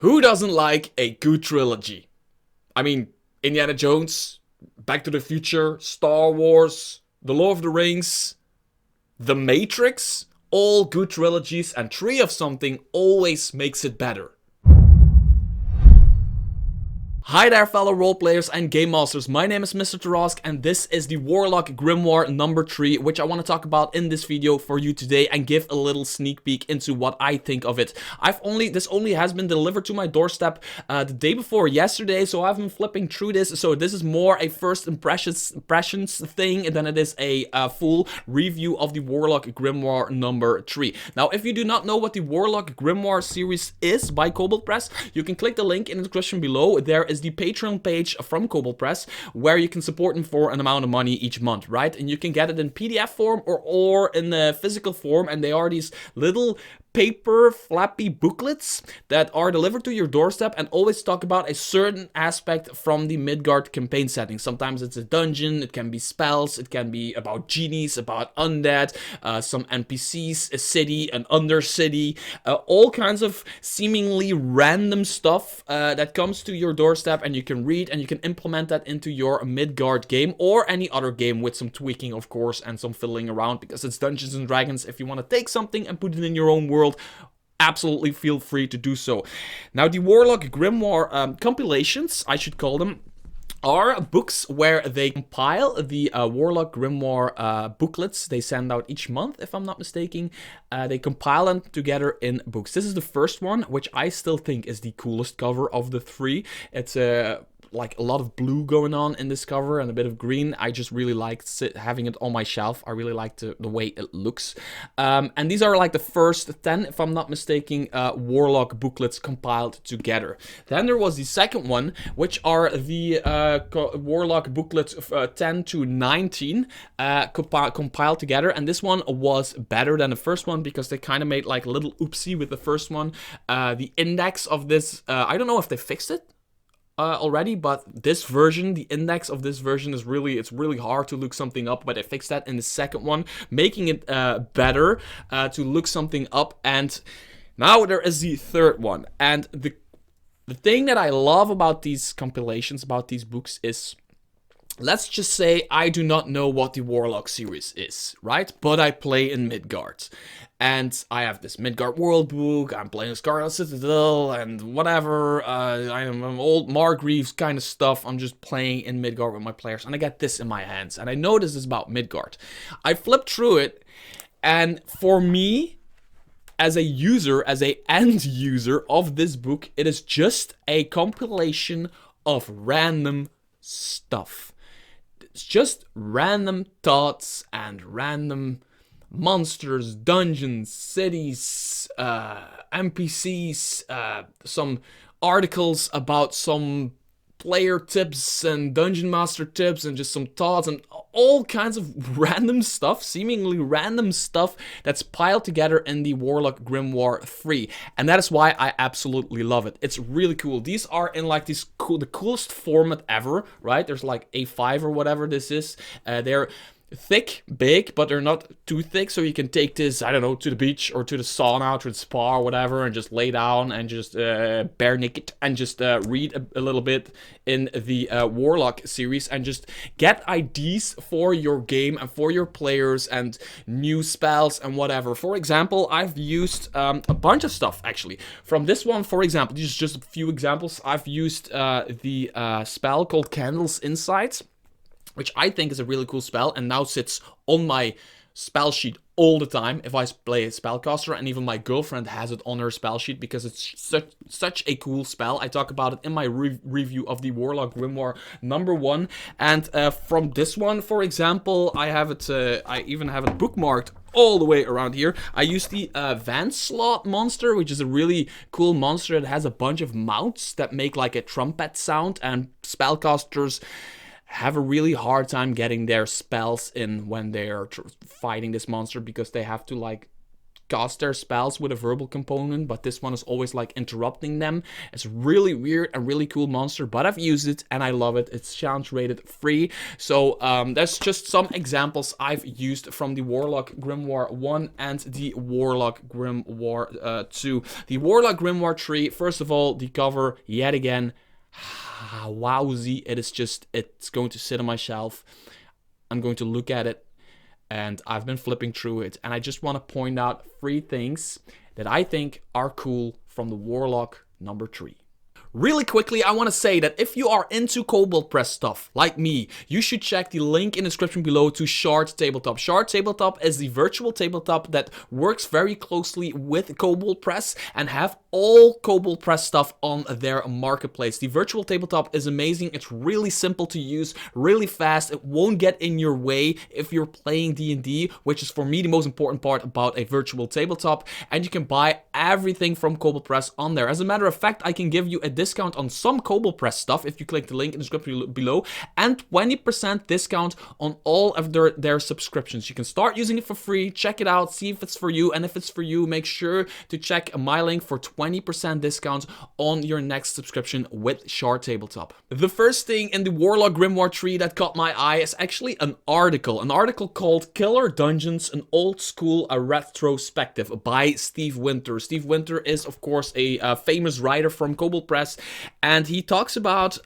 Who doesn't like a good trilogy? I mean, Indiana Jones, Back to the Future, Star Wars, The Lord of the Rings, The Matrix, all good trilogies, and three of something always makes it better. Hi there, fellow roleplayers and game masters. My name is Mr. Tarask, and this is the Warlock Grimoire number 3, which I want to talk about in this video for you today and give a little sneak peek into what I think of it. This only has been delivered to my doorstep the day before yesterday, so I've been flipping through this. So this is more a first impressions thing than it is a full review of the Warlock Grimoire number 3. Now, if you do not know what the Warlock Grimoire series is by Kobold Press, you can click the link in the description below. There is the Patreon page from Kobold Press where you can support them for an amount of money each month, right? And you can get it in PDF form or in the physical form, and they are these little paper flappy booklets that are delivered to your doorstep and always talk about a certain aspect from the Midgard campaign setting. Sometimes it's a dungeon, it can be spells, it can be about genies, about undead, some NPCs, a city, an undercity, all kinds of seemingly random stuff that comes to your doorstep, and you can read and you can implement that into your Midgard game or any other game with some tweaking, of course, and some fiddling around, because it's Dungeons and Dragons. If you want to take something and put it in your own world, absolutely feel free to do so. Now, the Warlock Grimoire compilations, I should call them, are books where they compile the Warlock Grimoire booklets they send out each month, if I'm not mistaken. They compile them together in books. This is the first one, which I still think is the coolest cover of the three. It's like a lot of blue going on in this cover and a bit of green. I just really liked having it on my shelf. I really liked the way it looks. And these are like the first 10, if I'm not mistaken, Warlock booklets compiled together. Then there was the second one, which are the Warlock booklets 10 to 19 compiled together. And this one was better than the first one because they kind of made like a little oopsie with the first one. The index of this, I don't know if they fixed it already, but this version, the index of this version is it's really hard to look something up, but I fixed that in the second one, making it better to look something up. And now there is the third one, and the thing that I love about these compilations, about these books, is, let's just say I do not know what the Warlock series is, right? But I play in Midgard. And I have this Midgard World book, I'm playing Scarlet Citadel, and whatever, I am old Margreaves kind of stuff. I'm just playing in Midgard with my players, and I get this in my hands, and I know this is about Midgard. I flipped through it, and for me, as a user, as a end user of this book, it is just a compilation of random stuff. It's just random thoughts and random monsters, dungeons, cities, NPCs, some articles about some player tips and dungeon master tips, and just some thoughts and all kinds of random stuff, seemingly random stuff that's piled together in the Warlock Grimoire 3. And that is why I absolutely love it. It's really cool. These are in like the coolest format ever, right? There's like A5 or whatever this is. They're thick, big, but they're not too thick, so you can take this, I don't know, to the beach or to the sauna, to the spa or whatever, and just lay down and just bare naked and just read a little bit in the Warlock series and just get ideas for your game and for your players and new spells and whatever. For example, I've used a bunch of stuff, actually. From this one, for example, these are just a few examples. I've used the spell called Candles Insights, which I think is a really cool spell, and now sits on my spell sheet all the time if I play a spellcaster, and even my girlfriend has it on her spell sheet because it's such a cool spell. I talk about it in my review of the Warlock Grimoire number 1, and from this one, for example, I have it. I even have it bookmarked all the way around here. I use the Vanslot monster, which is a really cool monster that has a bunch of mouths that make like a trumpet sound, and spellcasters have a really hard time getting their spells in when they are fighting this monster, because they have to like cast their spells with a verbal component, but this one is always like interrupting them. It's really weird and really cool monster, but I've used it and I love it. It's challenge rated free. So that's just some examples I've used from the Warlock Grimoire 1 and the Warlock Grimoire 2. The Warlock Grimoire 3, first of all, the cover, yet again, wowzy. It's going to sit on my shelf. I'm going to look at it, and I've been flipping through it, and I just want to point out 3 things that I think are cool from the Warlock number 3. Really quickly, I want to say that if you are into Kobold Press stuff, like me, you should check the link in the description below to Shard Tabletop. Shard Tabletop is the virtual tabletop that works very closely with Kobold Press and have all Kobold Press stuff on their marketplace. The virtual tabletop is amazing. It's really simple to use, really fast. It won't get in your way if you're playing D&D, which is for me the most important part about a virtual tabletop. And you can buy everything from Kobold Press on there. As a matter of fact, I can give you a discount on some Kobold Press stuff if you click the link in the description below, and 20% discount on all of their subscriptions. You can start using it for free, check it out, see if it's for you, and if it's for you, make sure to check my link for 20% discount on your next subscription with Shard Tabletop. The first thing in the Warlock Grimoire 3 that caught my eye is actually an article called Killer Dungeons, an old school retrospective by Steve Winter. Steve Winter is of course a famous writer from Kobold Press, and he talks about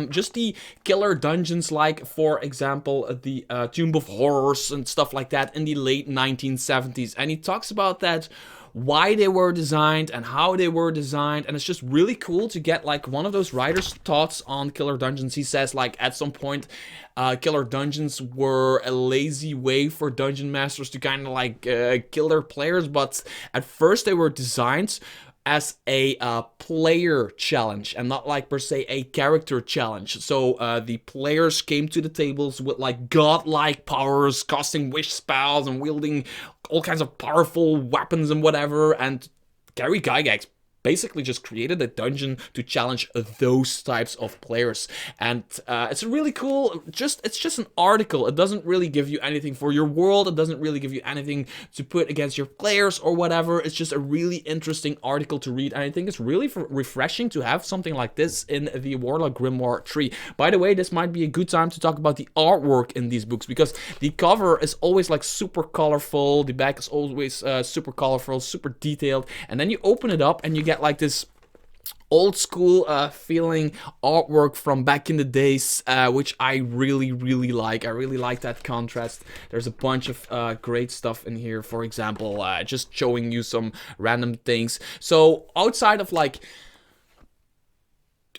just the killer dungeons, like for example the Tomb of Horrors and stuff like that in the late 1970s, and he talks about that, why they were designed and how they were designed, and it's just really cool to get like one of those writers' thoughts on killer dungeons. He says like at some point killer dungeons were a lazy way for dungeon masters to kind of like kill their players, but at first they were designed as a player challenge and not like per se a character challenge. So the players came to the tables with like godlike powers, casting wish spells and wielding all kinds of powerful weapons and whatever, and Gary Gygax basically just created a dungeon to challenge those types of players. And it's really cool. It's just an article. It doesn't really give you anything for your world. It doesn't really give you anything to put against your players or whatever. It's just a really interesting article to read, and I think it's really refreshing to have something like this in the Warlock Grimoire 3. By the way, this might be a good time to talk about the artwork in these books, because the cover is always like super colorful, the back is always super colorful, super detailed, and then you open it up and you get like this old school feeling artwork from back in the days, which I really like. I really like that contrast. There's a bunch of great stuff in here. For example, just showing you some random things. So outside of like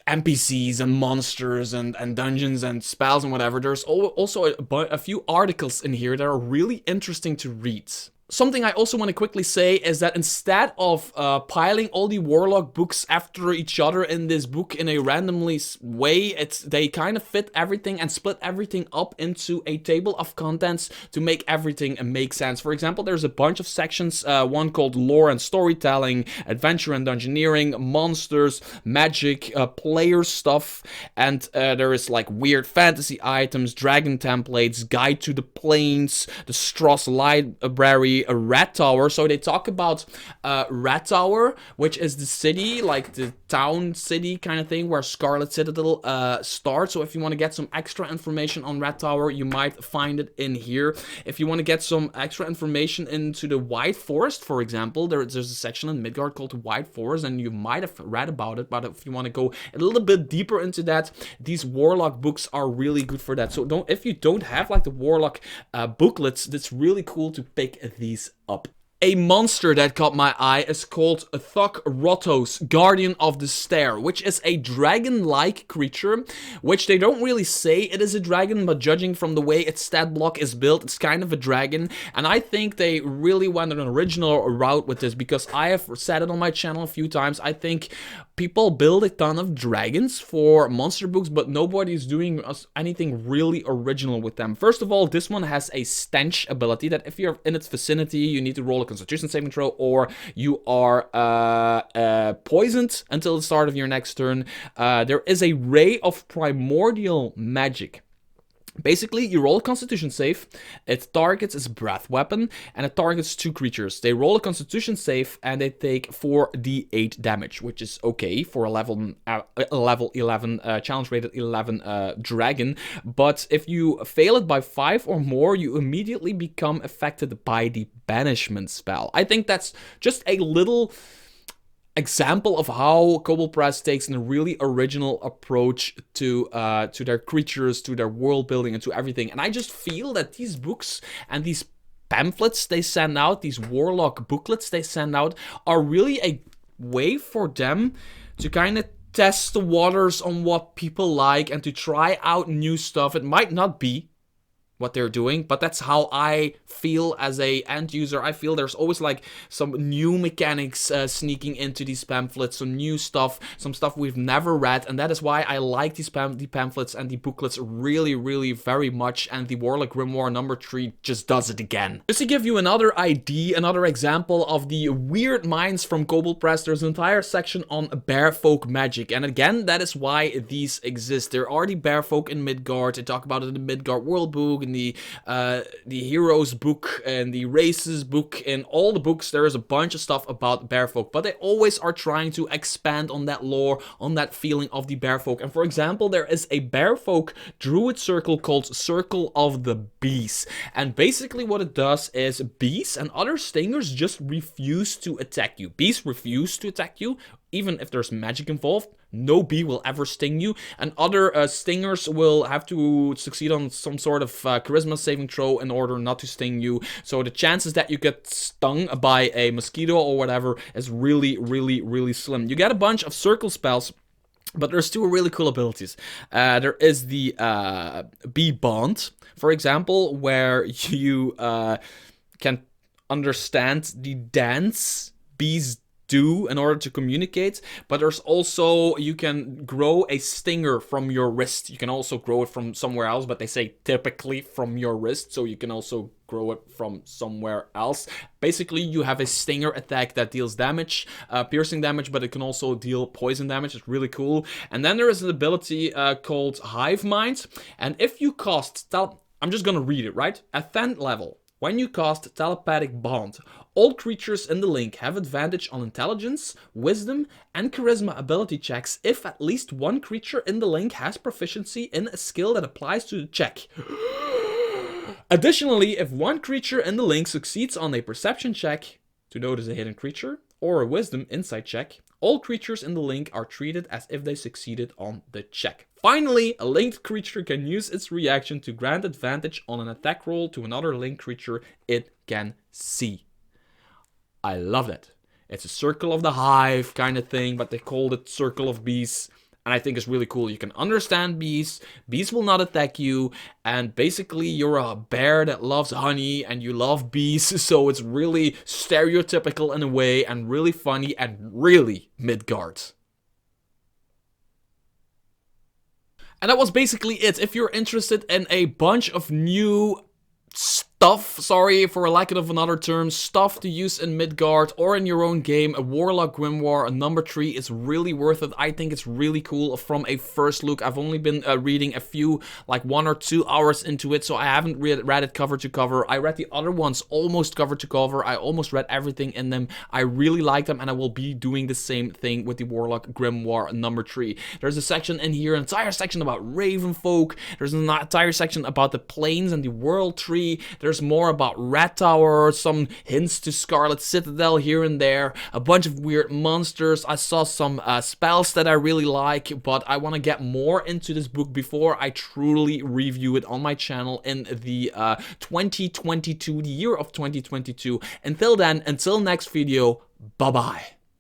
NPCs and monsters and dungeons and spells and whatever, there's also a few articles in here that are really interesting to read. Something I also want to quickly say is that instead of piling all the Warlock books after each other in this book in a randomly way, they kind of fit everything and split everything up into a table of contents to make everything make sense. For example, there's a bunch of sections, one called Lore and Storytelling, Adventure and Dungeoneering, Monsters, Magic, Player Stuff, and there is like weird fantasy items, Dragon Templates, Guide to the Plains, the Stross Library, a Rat Tower. So they talk about Rat Tower, which is the city, like the town city kind of thing where Scarlet Citadel starts. So if you want to get some extra information on Rat Tower, you might find it in here. If you want to get some extra information into the White Forest, for example, there's a section in Midgard called the White Forest, and you might have read about it, but if you want to go a little bit deeper into that, these Warlock books are really good for that. So if you don't have like the Warlock booklets, it's really cool to pick these up. A monster that caught my eye is called Thok Rotos, Guardian of the Stair, which is a dragon-like creature, which they don't really say it is a dragon, but judging from the way its stat block is built, it's kind of a dragon. And I think they really went an original route with this, because I have said it on my channel a few times. I think people build a ton of dragons for monster books, but nobody's doing anything really original with them. First of all, this one has a stench ability that if you're in its vicinity, you need to roll a Constitution saving throw, or you are poisoned until the start of your next turn. There is a ray of primordial magic Basically, you roll a Constitution save, it targets its breath weapon, and it targets 2 creatures. They roll a Constitution save, and they take 4d8 damage, which is okay for a level 11, challenge rated 11 dragon. But if you fail it by 5 or more, you immediately become affected by the banishment spell. I think that's just a little example of how Kobold Press takes a really original approach to their creatures, to their world building, and to everything. And I just feel that these books and these pamphlets they send out, these Warlock booklets they send out, are really a way for them to kind of test the waters on what people like and to try out new stuff. It might not be what they're doing, but that's how I feel as a end user. I feel there's always like some new mechanics sneaking into these pamphlets, some new stuff, some stuff we've never read, and that is why I like these the pamphlets and the booklets really, really very much, and the Warlock Grimoire number 3 just does it again. Just to give you another idea, another example of the weird minds from Kobold Press, there's an entire section on Bearfolk magic, and again, that is why these exist. There are the Bearfolk in Midgard. They talk about it in the Midgard World Book, the Heroes book, and the Races book. In all the books there is a bunch of stuff about Bearfolk, but they always are trying to expand on that lore, on that feeling of the Bearfolk. And for example, there is a Bearfolk druid circle called Circle of the Bees, and basically what it does is bees and other stingers just refuse to attack you. Bees refuse to attack you even if there's magic involved. No bee will ever sting you, and other stingers will have to succeed on some sort of charisma saving throw in order not to sting you. So the chances that you get stung by a mosquito or whatever is really, really, really slim. You get a bunch of circle spells, but there's 2 really cool abilities. There is the bee bond, for example, where you can understand the dance bees do in order to communicate, but there's also, you can grow a stinger from your wrist. You can also grow it from somewhere else, but they say typically from your wrist, so you can also grow it from somewhere else. Basically, you have a stinger attack that deals damage, piercing damage, but it can also deal poison damage. It's really cool. And then there is an ability called Hive Mind, and if you cast I'm just gonna read it, right? At 10th level, when you cast Telepathic Bond, all creatures in the link have advantage on intelligence, wisdom, and charisma ability checks if at least one creature in the link has proficiency in a skill that applies to the check. Additionally, if one creature in the link succeeds on a perception check to notice a hidden creature, or a wisdom insight check, all creatures in the link are treated as if they succeeded on the check. Finally, a linked creature can use its reaction to grant advantage on an attack roll to another linked creature it can see. I love that. It's a Circle of the Hive kind of thing, but they called it Circle of Bees. And I think it's really cool. You can understand bees. Bees will not attack you. And basically, you're a bear that loves honey and you love bees. So it's really stereotypical in a way and really funny and really Midgard. And that was basically it. If you're interested in a bunch of new stuff, sorry for lack of another term, stuff to use in Midgard or in your own game, a Warlock Grimoire number 3 is really worth it. I think it's really cool from a first look. I've only been reading a few, like 1 or 2 hours into it, so I haven't read it cover to cover. I read the other ones almost cover to cover. I almost read everything in them. I really like them, and I will be doing the same thing with the Warlock Grimoire number 3. There's a section in here, an entire section about Ravenfolk. There's an entire section about the plains and the world tree. There's more about Rat Tower, some hints to Scarlet Citadel here and there, a bunch of weird monsters. I saw some spells that I really like, but I want to get more into this book before I truly review it on my channel in the 2022, the year of 2022. Until then, until next video, bye-bye.